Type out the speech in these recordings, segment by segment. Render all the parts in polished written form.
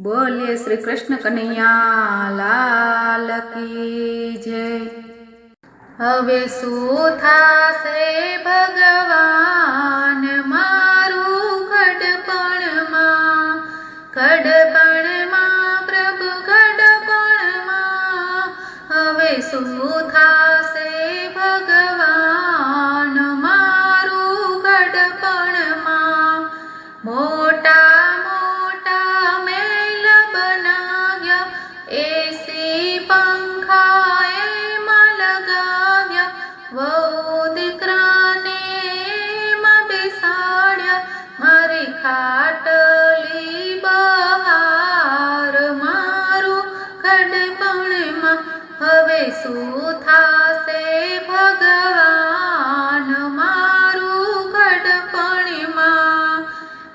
बोलिए श्री कृष्ण कन्हैया लाल की जय। हवे शुं थाशे भगवान मारू घडपणमां प्रभु घडपणमां। हवे शुं थाशे भगवान मारू घडपणमां। मोटा खाटली बहार मारू घडपणमां। हवे शुं थाशे भगवान मारू घडपणमां।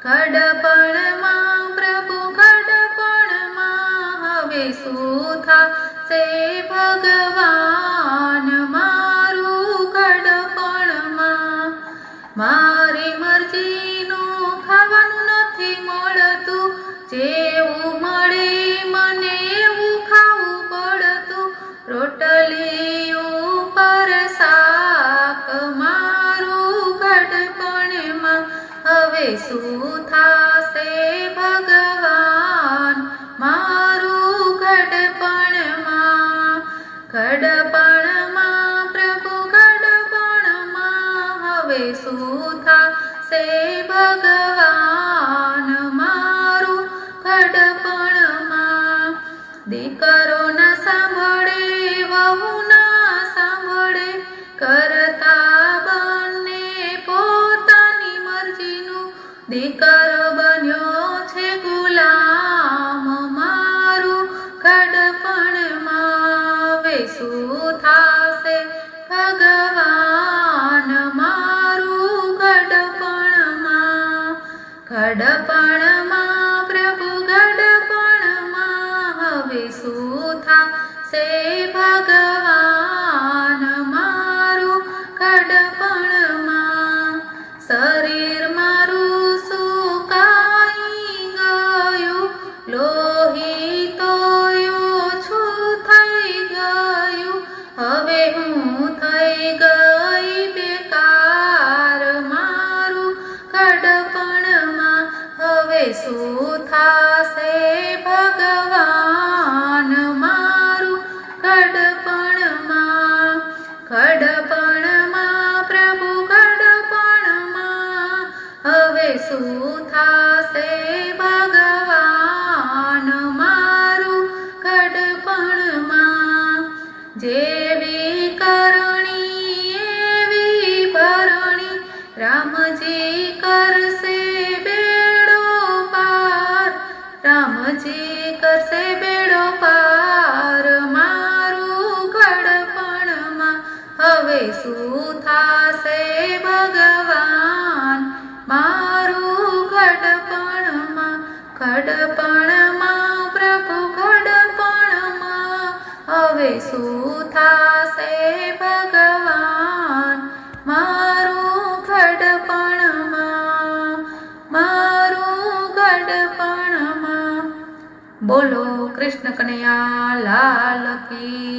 घडपणमां प्रभु घडपणमां। हवे शुं थाशे भगवान मारू घडपणमां। मारी मरजीनुं खावानुं नथी मळतुं, जेवुं मळे मने एवुं खावुं पडतुं। रोटली उपर शाक मारूं घडपणमां। हवे शुं थाशे भगवान मारूं घडपणमां। घडपणमां प्रभु घडपणमां। हवे शुं थाशे भगवान मारू घडपणमां। दीकरो न सांभळे वहू न सांभळे, करता बने पोतानी मरजीनुं। दीकरो बन्यो छे गुलाम मारू घडपणमां। हवे शुं थाशे भगवान मारू घडपणमां। घडपणमां प्रभु घडपणमां। हवे शुं थाशे भगवान मारू घडपणमां। शरीर मारूं सुकाई गयुं, लोही तोय ओछुं थई गयुं। हवे हुं थई गई बेकार मारू घडपणमां। हवे शुं थाशे भगवान मारू घडपणमां। घडपणमां प्रभु घडपणमां। हवे शुं थाशे भगवान मारू घडपणमां। जेवी करणी एवी भरणी, रामजी करशे बेड़ो पार। रामजी करशे बेड़ो पार मारू घडपणमां। हवे शुं थाशे भगवान मारू घडपणमां। घडपणमां प्रभु घडपणमां। हवे शुं थाशे भगवान मारू घडपणमां। मारू घडपणमां। बोलो कृष्ण कन्हैया लाल की